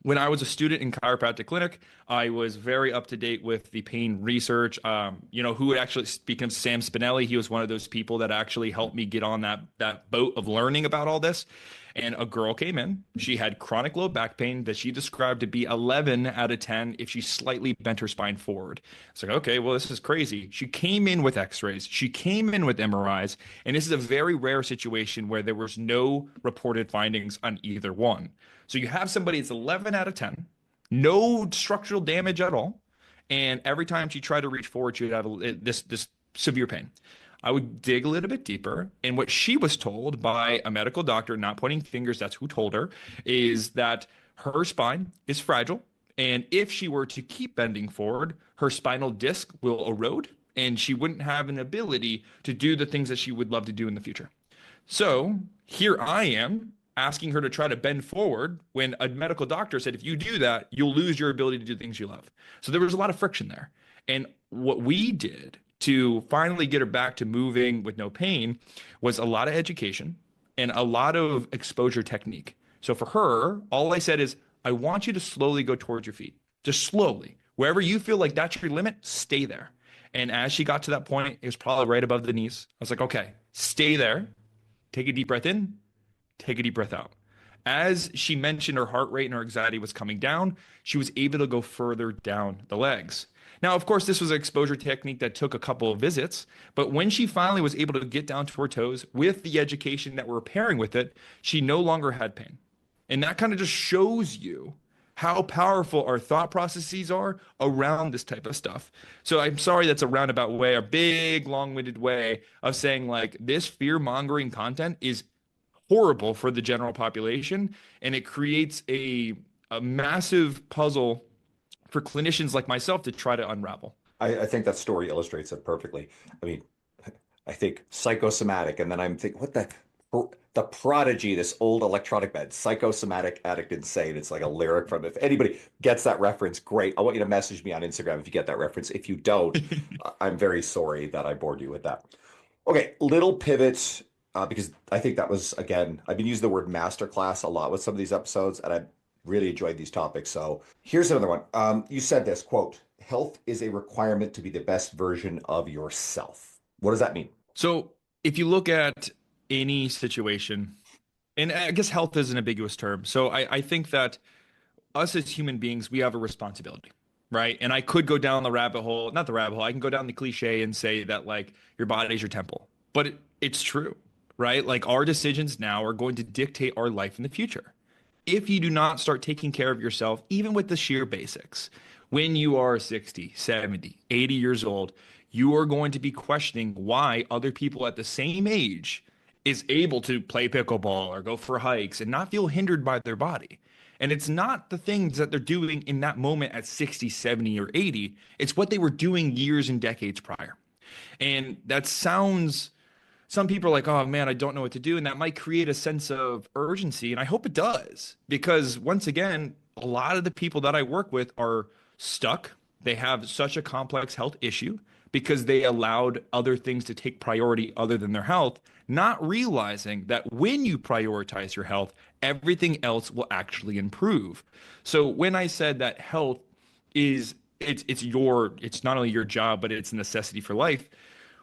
When I was a student in chiropractic clinic, I was very up to date with the pain research. Who actually, speaking of Sam Spinelli, he was one of those people that actually helped me get on that boat of learning about all this. And a girl came in. She had chronic low back pain that she described to be 11 out of 10 if she slightly bent her spine forward. It's like, okay, well, this is crazy. She came in with x-rays. She came in with MRIs. And this is a very rare situation where there was no reported findings on either one. So you have somebody that's 11 out of 10, no structural damage at all. And every time she tried to reach forward, she would have this severe pain. I would dig a little bit deeper. And what she was told by a medical doctor, not pointing fingers, that's who told her, is that her spine is fragile. And if she were to keep bending forward, her spinal disc will erode and she wouldn't have an ability to do the things that she would love to do in the future. So here I am asking her to try to bend forward when a medical doctor said, if you do that, you'll lose your ability to do things you love. So there was a lot of friction there. And what we did to finally get her back to moving with no pain was a lot of education and a lot of exposure technique. So for her, all I said is, I want you to slowly go towards your feet, just slowly. Wherever you feel like that's your limit, stay there. And as she got to that point, it was probably right above the knees. I was like, okay, stay there. Take a deep breath in, take a deep breath out. As she mentioned her heart rate and her anxiety was coming down, she was able to go further down the legs. Now, of course, this was an exposure technique that took a couple of visits, but when she finally was able to get down to her toes with the education that we're pairing with it, she no longer had pain. And that kind of just shows you how powerful our thought processes are around this type of stuff. So I'm sorry that's a roundabout way, a big, long-winded way of saying like this fear-mongering content is horrible for the general population, and it creates a massive puzzle for clinicians like myself to try to unravel. I think that story illustrates it perfectly. I mean, I think psychosomatic, and then I'm thinking, what the prodigy, this old electronic bed, psychosomatic addict insane. It's like a lyric from, if anybody gets that reference, great. I want you to message me on Instagram if you get that reference. If you don't, I'm very sorry that I bored you with that. Okay, little pivot, because I think that was, again, I've been using the word masterclass a lot with some of these episodes, and I really enjoyed these topics. So here's another one. You said this, quote, health is a requirement to be the best version of yourself. What does that mean? So if you look at any situation, and I guess health is an ambiguous term. So I think that us as human beings, we have a responsibility, right? And I could go down the rabbit hole, not the rabbit hole, I can go down the cliche and say that like your body is your temple, but it's true, right? Like our decisions now are going to dictate our life in the future. If you do not start taking care of yourself, even with the sheer basics, when you are 60, 70, 80 years old, you are going to be questioning why other people at the same age is able to play pickleball or go for hikes and not feel hindered by their body. And it's not the things that they're doing in that moment at 60, 70, or 80. It's what they were doing years and decades prior. And that sounds, some people are like, oh man, I don't know what to do. And that might create a sense of urgency. And I hope it does, because once again, a lot of the people that I work with are stuck. They have such a complex health issue because they allowed other things to take priority other than their health, not realizing that when you prioritize your health, everything else will actually improve. So when I said that health is it's not only your job, but it's a necessity for life,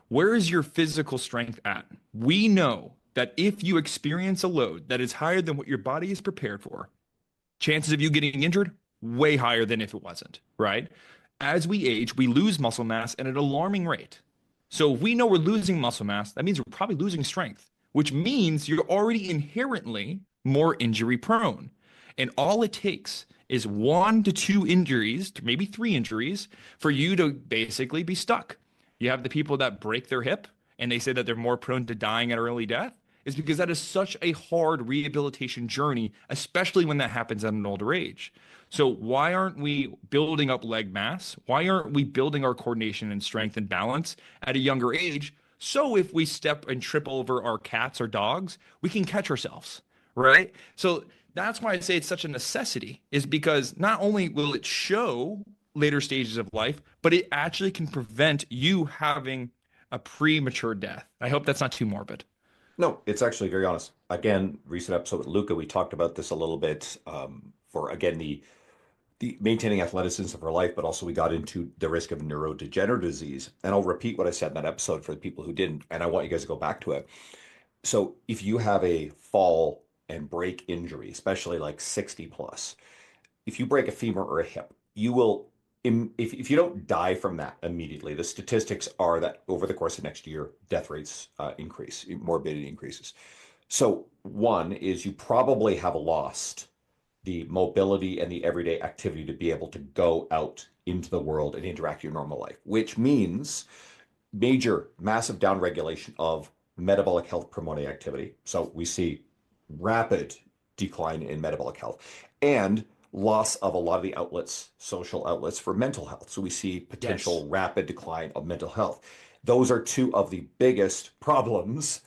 where is your physical strength at? We know that if you experience a load that is higher than what your body is prepared for, chances of you getting injured way higher than if it wasn't, right? As we age, we lose muscle mass at an alarming rate. So if we know we're losing muscle mass, that means we're probably losing strength, which means you're already inherently more injury prone. And all it takes is 1 to 2 injuries, to maybe 3 injuries, for you to basically be stuck. You have the people that break their hip and they say that they're more prone to dying at early death, is because that is such a hard rehabilitation journey, especially when that happens at an older age. So why aren't we building up leg mass? Why aren't we building our coordination and strength and balance at a younger age? So if we step and trip over our cats or dogs, we can catch ourselves, right? So that's why I say it's such a necessity, is because not only will it show later stages of life, but it actually can prevent you having a premature death. I hope that's not too morbid. No, it's actually very honest. Again, recent episode with Luca, we talked about this a little bit. for, again, the maintaining athleticism for life, but also we got into the risk of neurodegenerative disease. And I'll repeat what I said in that episode for the people who didn't, and I want you guys to go back to it. So if you have a fall and break injury, especially like 60 plus, if you break a femur or a hip, you will, if you don't die from that immediately, the statistics are that over the course of next year, death rates increase, morbidity increases. So one is you probably have lost the mobility and the everyday activity to be able to go out into the world and interact your normal life, which means major, massive downregulation of metabolic health promoting activity. So we see rapid decline in metabolic health and loss of a lot of the outlets, social outlets for mental health. So we see Yes. potential rapid decline of mental health. Those are two of the biggest problems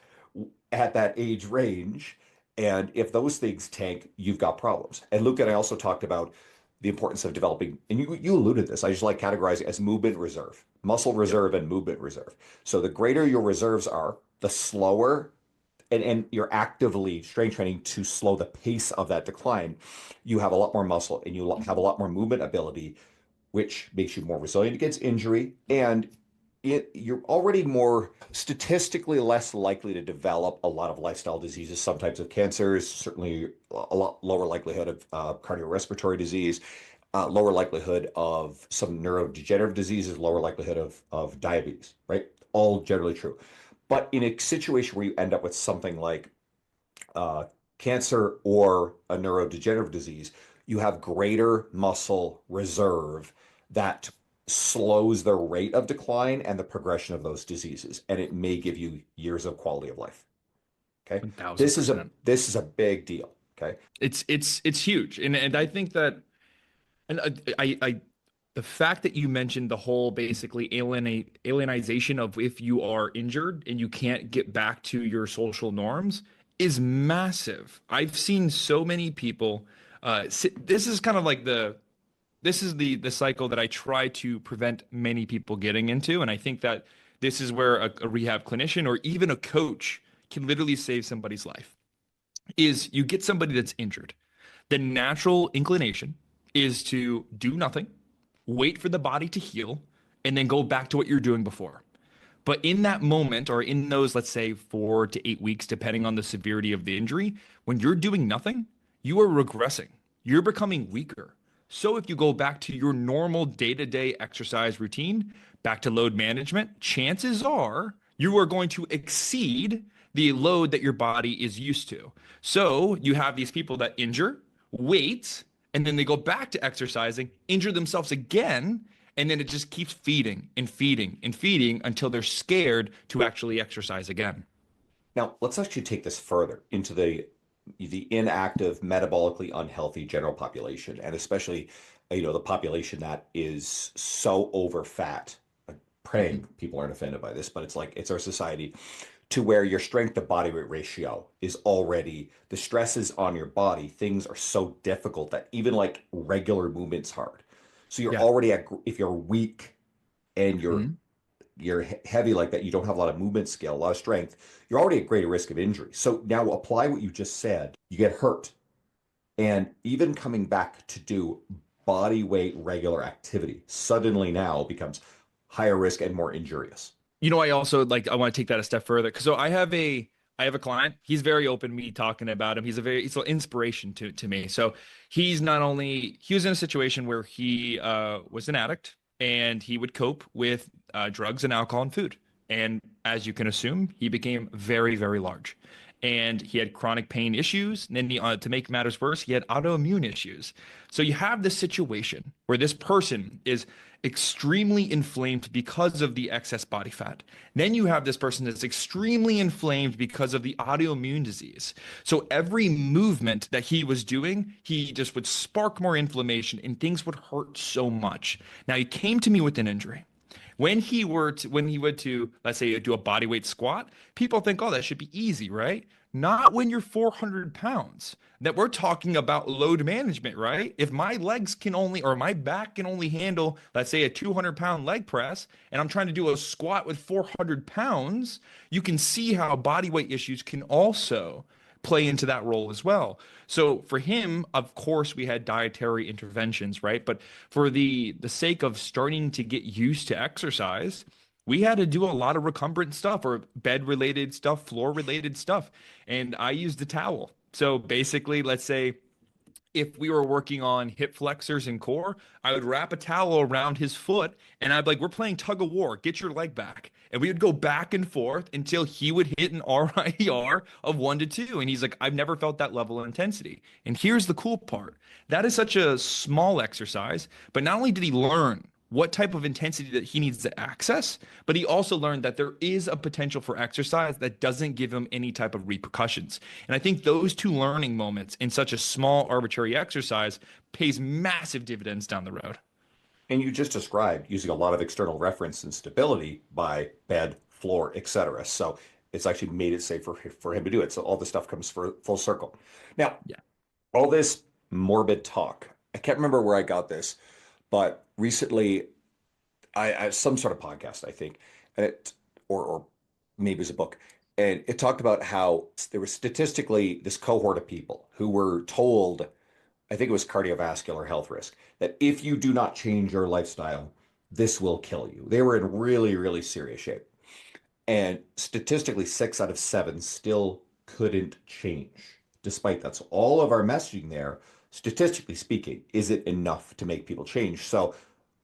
at that age range. And if those things tank, you've got problems. And Luke and I also talked about the importance of developing, and you alluded to this, I just like categorizing as movement reserve, muscle Yep. reserve and movement reserve. So the greater your reserves are, the slower, and you're actively strength training to slow the pace of that decline, you have a lot more muscle and you have a lot more movement ability, which makes you more resilient against injury. And you're already more statistically less likely to develop a lot of lifestyle diseases, some types of cancers, certainly a lot lower likelihood of cardiorespiratory disease, lower likelihood of some neurodegenerative diseases, lower likelihood of diabetes, right? All generally true. But in a situation where you end up with something like uh, cancer or a neurodegenerative disease, you have greater muscle reserve that slows the rate of decline and the progression of those diseases, and it may give you years of quality of life. Okay, this is a 1000%. this is a big deal. Okay, It's huge. And I think that and I the fact that you mentioned the whole basically alienization of if you are injured and you can't get back to your social norms is massive. I've seen so many people this is kind of like this is the cycle that I try to prevent many people getting into. And I think that this is where a rehab clinician or even a coach can literally save somebody's life. Is you get somebody that's injured. The natural inclination is to do nothing, wait for the body to heal, and then go back to what you're doing before. But in that moment, or in those, let's say, 4 to 8 weeks, depending on the severity of the injury, when you're doing nothing, you are regressing. You're becoming weaker. So if you go back to your normal day-to-day exercise routine, back to load management, chances are you are going to exceed the load that your body is used to. So you have these people that injure, wait, and then they go back to exercising, injure themselves again, and then it just keeps feeding and feeding and feeding until they're scared to actually exercise again. now let's actually take this further into the inactive, metabolically unhealthy general population, and especially the population that is so over fat. Mhm. Praying people aren't offended by this, but it's like it's our society to where your strength to body weight ratio is already the stresses on your body. Things are so difficult that even like regular movement's hard. So you're Yeah. already at if you're weak and Mhm. you're heavy like that, you don't have a lot of movement skill, a lot of strength, you're already at greater risk of injury. So now apply what you just said. You get hurt. And even coming back to do body weight regular activity suddenly now becomes higher risk and more injurious. I also like I want to take that a step further because I have a client. He's very open to me talking about him. He's an inspiration to me. So he's not only he was in a situation where he was an addict and he would cope with drugs and alcohol and food. And as you can assume, he became very, very large. And he had chronic pain issues. And then to make matters worse, he had autoimmune issues. So you have this situation where this person is extremely inflamed because of the excess body fat. Then you have this person that's extremely inflamed because of the autoimmune disease. So every movement that he was doing, he just would spark more inflammation and things would hurt so much. Now he came to me with an injury. When he would to, let's say, do a body weight squat, people think, oh, that should be easy, right? Not when you're 400 pounds. That we're talking about load management, right? If my legs can only, or my back can only handle, let's say, a 200-pound leg press, and I'm trying to do a squat with 400 pounds, you can see how body weight issues can also play into that role as well. So for him, of course, we had dietary interventions, right? But for the sake of starting to get used to exercise, we had to do a lot of recumbent stuff or bed related stuff, floor related stuff. And I used a towel. So basically, let's say if we were working on hip flexors and core, I would wrap a towel around his foot and I'd be like, we're playing tug of war, get your leg back. And we would go back and forth until he would hit an RIR of 1 to 2. And he's like, I've never felt that level of intensity. And here's the cool part, that is such a small exercise, but not only did he learn what type of intensity that he needs to access, but he also learned that there is a potential for exercise that doesn't give him any type of repercussions. And I think those two learning moments in such a small arbitrary exercise pays massive dividends down the road. And you just described using a lot of external reference and stability by bed, floor, etc. So it's actually made it safe for him to do it. So all this stuff comes for full circle. Now, Yeah. all this morbid talk, I can't remember where I got this, but recently I some sort of podcast, I think, and or maybe it was a book, and it talked about how there was statistically this cohort of people who were told, I think it was cardiovascular health risk, that if you do not change your lifestyle, this will kill you. They were in really, really serious shape. And statistically, 6 out of 7 still couldn't change despite that. So all of our messaging there, statistically speaking, is it enough to make people change? So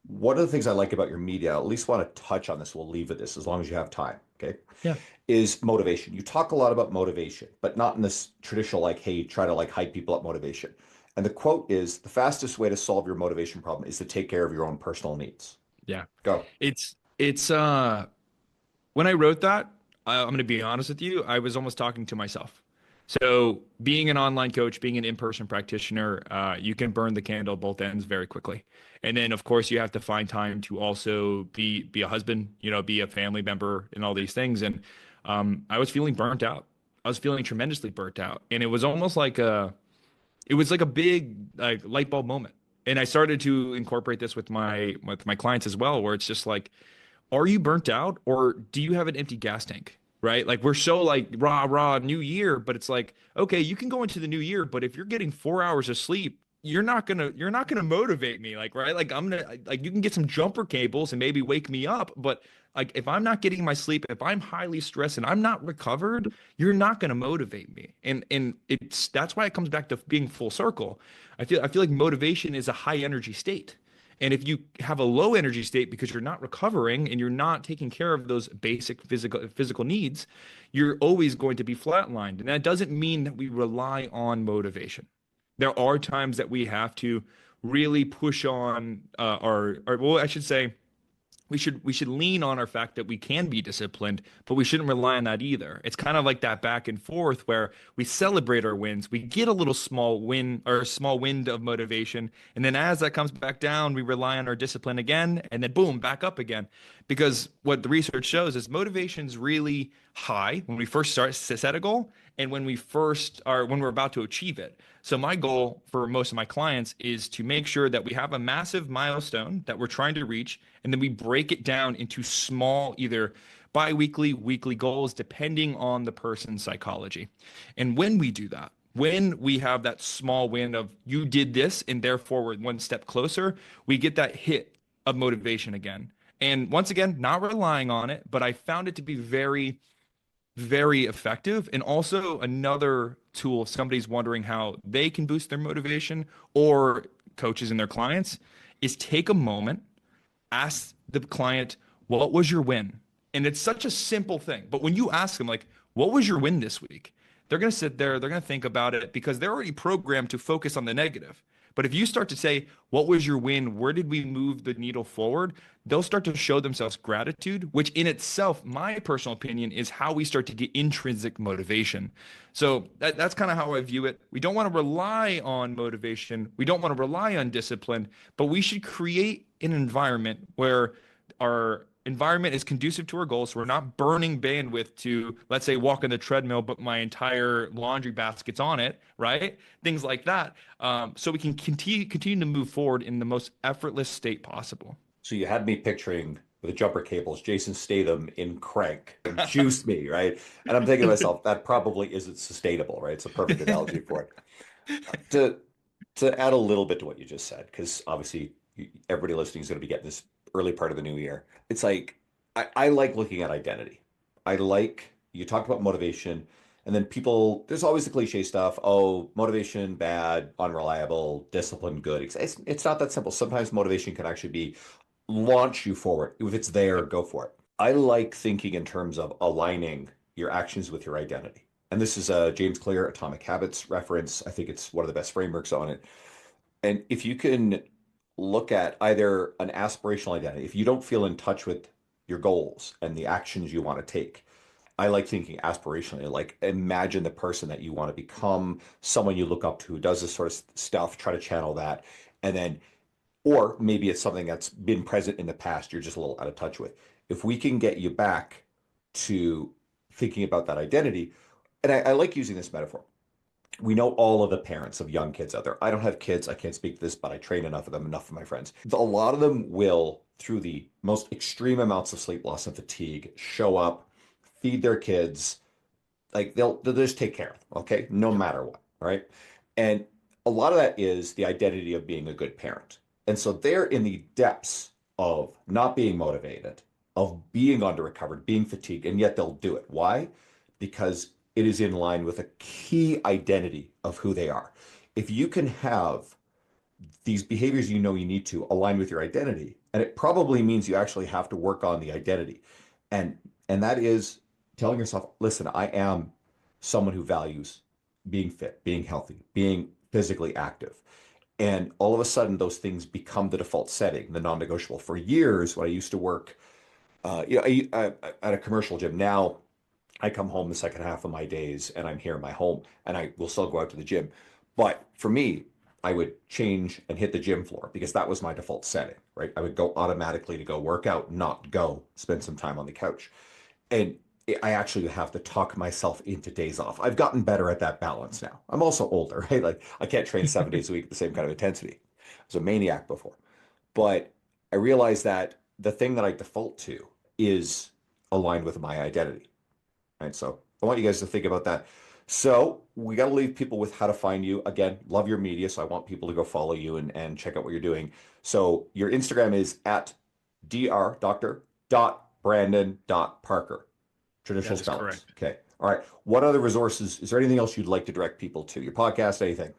one of the things I like about your media, I at least want to touch on this, we'll leave with this as long as you have time, okay, Yeah. is motivation. You talk a lot about motivation, but not in this traditional, like, hey, try to like hype people up motivation. And the quote is, the fastest way to solve your motivation problem is to take care of your own personal needs. Yeah. Go. It's when I wrote that, I'm going to be honest with you, I was almost talking to myself. So, being an online coach, being an in-person practitioner, you can burn the candle at both ends very quickly. And then, of course, you have to find time to also be a husband, be a family member, and all these things. And I was feeling burnt out. I was feeling tremendously burnt out, and it was like a big like light bulb moment. And I started to incorporate this with my clients as well, where it's just like, are you burnt out or do you have an empty gas tank? Right? Like we're so like rah new year, but it's like, okay, you can go into the new year, but if you're getting 4 hours of sleep, you're not gonna motivate me. Like, right? Like like you can get some jumper cables and maybe wake me up, but like if I'm not getting my sleep, if I'm highly stressed and I'm not recovered, you're not gonna motivate me. And that's why it comes back to being full circle. I feel like motivation is a high energy state. And if you have a low energy state because you're not recovering and you're not taking care of those basic physical needs, you're always going to be flatlined. And that doesn't mean that we rely on motivation. There are times that we have to really push on well, I should say we should lean on our fact that we can be disciplined, but we shouldn't rely on that either. It's kind of like that back and forth where we celebrate our wins, we get a little small win or a small wind of motivation, and then as that comes back down, we rely on our discipline again, and then boom, back up again. Because what the research shows is motivation's really high when we first start set a goal and when we're about to achieve it. So my goal for most of my clients is to make sure that we have a massive milestone that we're trying to reach, and then we break it down into small, either bi-weekly, weekly goals, depending on the person's psychology. And when we do that, when we have that small win of you did this and therefore we're one step closer, we get that hit of motivation again. And once again, not relying on it, but I found it to be very, very effective. And also another tool, if somebody's wondering how they can boost their motivation, or coaches and their clients, is take a moment, ask the client, what was your win? And it's such a simple thing. But when you ask them, like, what was your win this week? They're going to sit there, they're going to think about it because they're already programmed to focus on the negative. But if you start to say, what was your win? Where did we move the needle forward? They'll start to show themselves gratitude, which in itself, my personal opinion, is how we start to get intrinsic motivation. So that's kind of how I view it. We don't want to rely on motivation. We don't want to rely on discipline, but we should create an environment where our environment is conducive to our goals. So we're not burning bandwidth to, let's say, walk on the treadmill, but my entire laundry basket's on it, right? Things like that. So we can continue to move forward in the most effortless state possible. So you had me picturing with the jumper cables, Jason Statham in Crank, and juice me, right? And I'm thinking to myself, that probably isn't sustainable, right? It's a perfect analogy for it. To add a little bit to what you just said, because obviously everybody listening is going to be getting this early part of the new year. It's like I like looking at identity. I like you talked about motivation, and then people. There's always the cliche stuff. Oh, motivation bad, unreliable, discipline good. It's not that simple. Sometimes motivation can actually be launch you forward. If it's there, Yep. go for it. I like thinking in terms of aligning your actions with your identity. And this is a James Clear Atomic Habits reference. I think it's one of the best frameworks on it. And if you can look at either an aspirational identity, if you don't feel in touch with your goals and the actions you want to take, I like thinking aspirationally, like imagine the person that you want to become, someone you look up to who does this sort of stuff, try to channel that. And then or maybe it's something that's been present in the past, you're just a little out of touch with. If we can get you back to thinking about that identity, and I like using this metaphor. We know all of the parents of young kids out there. I don't have kids. I can't speak to this, but I train enough of them, enough of my friends. A lot of them will, through the most extreme amounts of sleep loss and fatigue, show up, feed their kids, like they'll just take care of them, okay? No Yep. matter what, right? And a lot of that is the identity of being a good parent. And so they're in the depths of not being motivated, of being under recovered, being fatigued, and yet they'll do it. Why? Because it is in line with a key identity of who they are. If you can have these behaviors you know you need to align with your identity, and it probably means you actually have to work on the identity. And that is telling yourself, listen, I am someone who values being fit, being healthy, being physically active. And all of a sudden, those things become the default setting, the non-negotiable. For years, when I used to work, at a commercial gym, now I come home the second half of my days and I'm here in my home and I will still go out to the gym. But for me, I would change and hit the gym floor because that was my default setting, right? I would go automatically to go work out, not go spend some time on the couch. And I actually have to talk myself into days off. I've gotten better at that balance now. I'm also older, right? Like I can't train 7 days a week at the same kind of intensity. I was a maniac before. But I realized that the thing that I default to is aligned with my identity. Right. So I want you guys to think about that. So we got to leave people with how to find you. Again, love your media. So I want people to go follow you and check out what you're doing. So your Instagram is at dr.brandon.parker. Traditional That is spellings. correct. Okay. All right. What other resources? Is there anything else you'd like to direct people to? Your podcast, anything?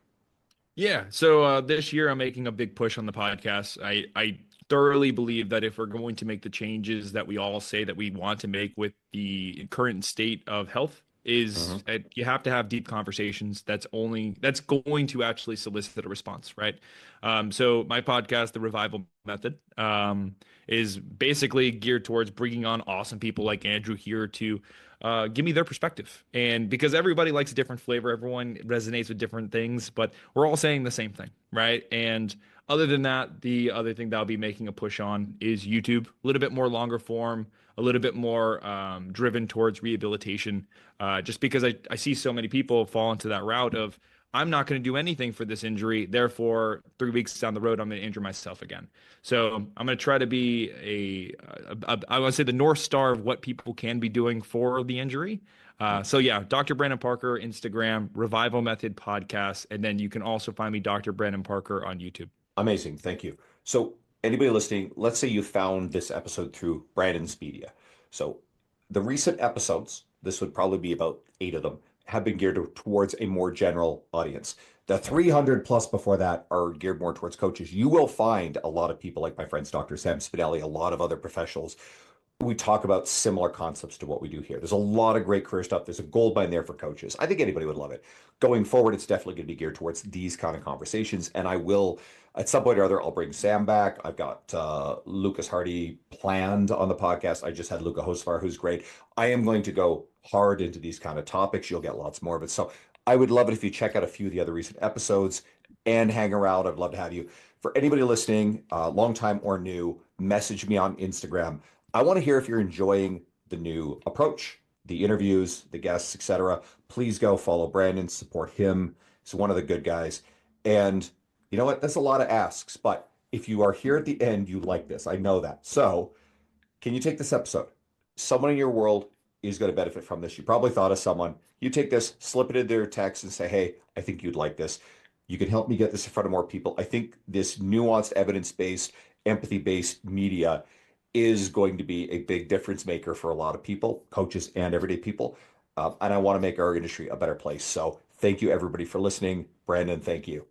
Yeah. So this year I'm making a big push on the podcast. I thoroughly believe that if we're going to make the changes that we all say that we want to make with the current state of health, Hmm. you have to have deep conversations. That's going to actually solicit a response, right? So my podcast, The Revival Method, is basically geared towards bringing on awesome people like Andrew here to give me their perspective. And because everybody likes a different flavor, everyone resonates with different things, but we're all saying the same thing, right? And other than that, the other thing that I'll be making a push on is YouTube, a little bit more longer form, a little bit more driven towards rehabilitation, just because I see so many people fall into that route of, I'm not going to do anything for this injury. Therefore, 3 weeks down the road, I'm going to injure myself again. So I'm going to try to be I want to say the North Star of what people can be doing for the injury. So yeah, Dr. Brandon Parker, Instagram, Revival Method Podcast, and then you can also find me Dr. Brandon Parker on YouTube. Amazing. Thank you. So, anybody listening, let's say you found this episode through Brandon's media. So, the recent episodes, this would probably be about 8 of them, have been geared towards a more general audience. The 300 plus before that are geared more towards coaches. You will find a lot of people like my friends, Dr. Sam Spinelli, a lot of other professionals we talk about similar concepts to what we do here. There's a lot of great career stuff. There's a gold mine there for coaches. I think anybody would love it. Going forward, it's definitely going to be geared towards these kind of conversations. And I will, at some point or other, I'll bring Sam back. I've got Lucas Hardy planned on the podcast. I just had Luca Hosvar, who's great. I am going to go hard into these kind of topics. You'll get lots more of it. So I would love it if you check out a few of the other recent episodes and hang around. I'd love to have you. For anybody listening, long time or new, message me on Instagram. I want to hear if you're enjoying the new approach, the interviews, the guests, etc. Please go follow Brandon, support him. He's one of the good guys. And you know what? That's a lot of asks, but if you are here at the end, you like this. I know that. So Can you take this episode? Someone in your world is going to benefit from this. You probably thought of someone. You take this, slip it in their text and say, hey, I think you'd like this. You can help me get this in front of more people. I think this nuanced, evidence-based, empathy-based media is going to be a big difference maker for a lot of people, coaches and everyday people. And I want to make our industry a better place. So thank you, everybody, for listening. Brandon, thank you.